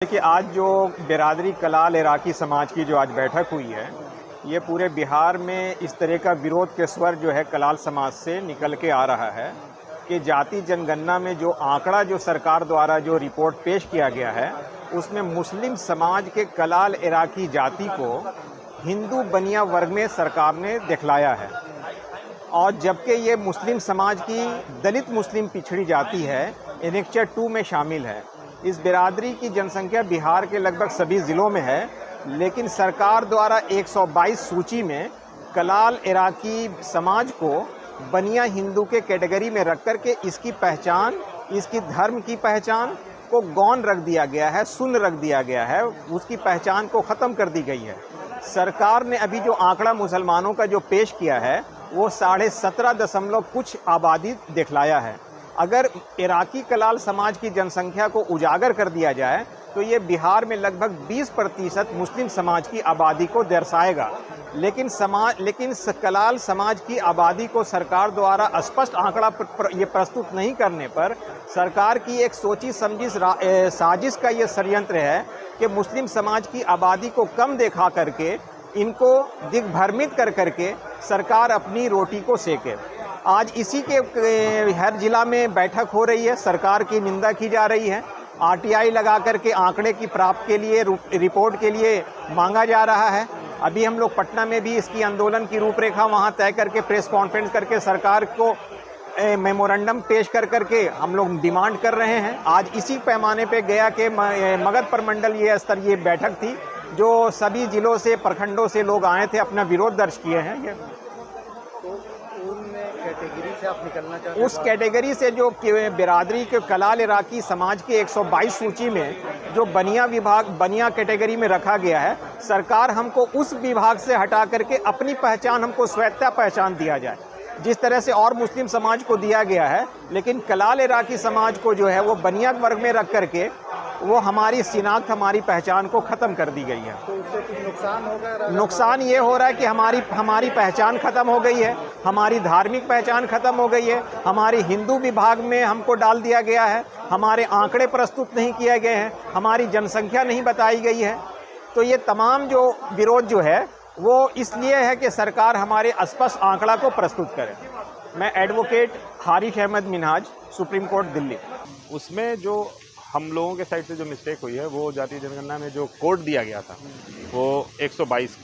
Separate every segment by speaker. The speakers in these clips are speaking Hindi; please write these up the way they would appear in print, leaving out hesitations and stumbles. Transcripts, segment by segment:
Speaker 1: देखिए, आज जो बिरादरी कलाल इराकी समाज की जो आज बैठक हुई है, ये पूरे बिहार में इस तरह का विरोध के स्वर जो है कलाल समाज से निकल के आ रहा है कि जाति जनगणना में जो आंकड़ा जो सरकार द्वारा जो रिपोर्ट पेश किया गया है, उसमें मुस्लिम समाज के कलाल इराकी जाति को हिंदू बनिया वर्ग में सरकार ने दिखलाया है। और जबकि ये मुस्लिम समाज की दलित मुस्लिम पिछड़ी जाति है, एनेक्चर 2 में शामिल है। इस बिरादरी की जनसंख्या बिहार के लगभग सभी ज़िलों में है, लेकिन सरकार द्वारा 122 सूची में कलाल इराकी समाज को बनिया हिंदू के कैटेगरी में रख कर के इसकी पहचान, इसकी धर्म की पहचान को गौण रख दिया गया है, शून्य रख दिया गया है, उसकी पहचान को ख़त्म कर दी गई है। सरकार ने अभी जो आंकड़ा मुसलमानों का जो पेश किया है, वो 17.5 दशमलव कुछ आबादी दिखलाया है। अगर इराकी कलाल समाज की जनसंख्या को उजागर कर दिया जाए तो ये बिहार में लगभग 20% मुस्लिम समाज की आबादी को दर्शाएगा। लेकिन कलाल समाज की आबादी को सरकार द्वारा स्पष्ट आंकड़ा ये प्रस्तुत नहीं करने पर सरकार की एक सोची समझी साजिश का ये षड्यंत्र है कि मुस्लिम समाज की आबादी को कम देखा करके, इनको दिग्भ्रमित कर करके सरकार अपनी रोटी को सेके। आज इसी के हर जिला में बैठक हो रही है, सरकार की निंदा की जा रही है। आरटीआई लगा करके आंकड़े की प्राप्त के लिए, रिपोर्ट के लिए मांगा जा रहा है। अभी हम लोग पटना में भी इसकी आंदोलन की रूपरेखा वहां तय करके प्रेस कॉन्फ्रेंस करके सरकार को मेमोरेंडम पेश कर करके हम लोग डिमांड कर रहे हैं। आज इसी पैमाने पे गया के मगध प्रमंडल ये स्तरीय बैठक थी, जो सभी जिलों से, प्रखंडों से लोग आए थे, अपना विरोध दर्ज किए हैं। ये
Speaker 2: कैटेगरी से आप निकलना चाहते हैं?
Speaker 1: उस कैटेगरी से जो बिरादरी के कलाल इराकी समाज के 122 सूची में जो बनिया कैटेगरी में रखा गया है, सरकार हमको उस विभाग से हटा करके अपनी पहचान, हमको स्वैच्छा पहचान दिया जाए, जिस तरह से और मुस्लिम समाज को दिया गया है। लेकिन कलाल इराकी समाज को जो है वो बनिया वर्ग में रख करके वो हमारी शिनाख्त, हमारी पहचान को ख़त्म कर दी गई है।
Speaker 2: तो उससे कुछ नुकसान होगा?
Speaker 1: नुकसान ये हो रहा है कि हमारी पहचान ख़त्म हो गई है, हमारी धार्मिक पहचान ख़त्म हो गई है, हमारी हिंदू विभाग में हमको डाल दिया गया है, हमारे आंकड़े प्रस्तुत नहीं किए गए हैं, हमारी जनसंख्या नहीं बताई गई है। तो ये तमाम जो विरोध जो है वो इसलिए है कि सरकार हमारे स्पष्ट आंकड़ा को प्रस्तुत करे। मैं advocate Haris Ahmad Minhaj, Supreme Court Delhi.
Speaker 3: उसमें जो हम लोगों के साइड से जो मिस्टेक हुई है, वो जातीय जनगणना में जो कोड दिया गया था वो 122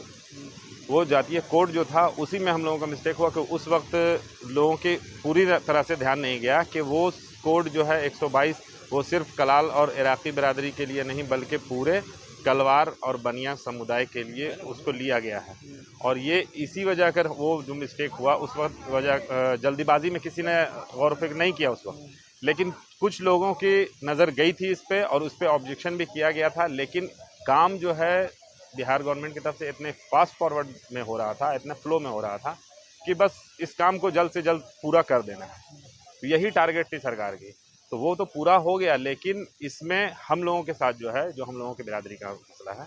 Speaker 3: वो जातीय कोड जो था, उसी में हम लोगों का मिस्टेक हुआ कि उस वक्त लोगों के पूरी तरह से ध्यान नहीं गया कि वो कोड जो है 122 वो सिर्फ कलाल और इराकी बिरादरी के लिए नहीं, बल्कि पूरे कलवार और बनिया समुदाय के लिए उसको लिया गया है। और ये इसी वजह कर वो जो मिस्टेक हुआ उस वक्त जल्दीबाजी में किसी ने गौर फिक्र नहीं किया उस वक्त, लेकिन कुछ लोगों की नज़र गई थी इस पे और उस पे ऑब्जेक्शन भी किया गया था। लेकिन काम जो है बिहार गवर्नमेंट की तरफ से इतने फास्ट फॉरवर्ड में हो रहा था, इतने फ्लो में हो रहा था कि बस इस काम को जल्द से जल्द पूरा कर देना है। तो यही टारगेट थी सरकार की, तो वो तो पूरा हो गया। लेकिन इसमें हम लोगों के साथ जो है, जो हम लोगों की बिरादरी का मसला है,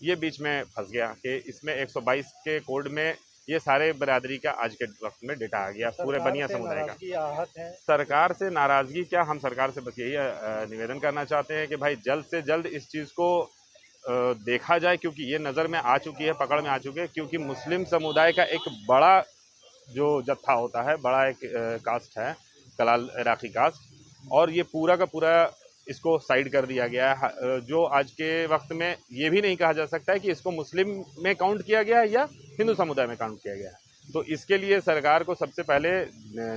Speaker 3: ये बीच में फंस गया कि इसमें 122 के कोड में ये सारे बिरादरी का आज के वक्त में डेटा आ गया, पूरे बनिया समुदाय का। सरकार से नाराज़गी क्या, हम सरकार से बस यही निवेदन करना चाहते हैं कि भाई जल्द से जल्द इस चीज़ को देखा जाए, क्योंकि ये नज़र में आ चुकी है, पकड़ में आ चुकी है। क्योंकि मुस्लिम समुदाय का एक बड़ा जो जत्था होता है, बड़ा एक कास्ट है कलाल इराकी कास्ट, और ये पूरा का पूरा इसको साइड कर दिया गया है। जो आज के वक्त में ये भी नहीं कहा जा सकता है कि इसको मुस्लिम में काउंट किया गया है या हिंदू समुदाय में काउंट किया गया है। तो इसके लिए सरकार को सबसे पहले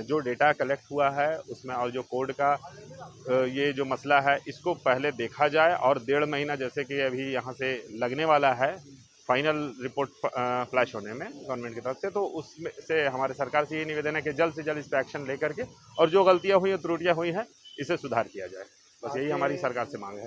Speaker 3: जो डेटा कलेक्ट हुआ है उसमें, और जो कोड का ये जो मसला है, इसको पहले देखा जाए। और 1.5 महीना जैसे कि अभी यहाँ से लगने वाला है फाइनल रिपोर्ट फ्लैश होने में गवर्नमेंट की तरफ से, तो उसमें से हमारे सरकार से ये निवेदन है कि जल्द से जल्द इस पर एक्शन ले करके और जो गलतियाँ हुई, त्रुटियाँ हुई हैं, इसे सुधार किया जाए। बस यही हमारी सरकार से मांग है।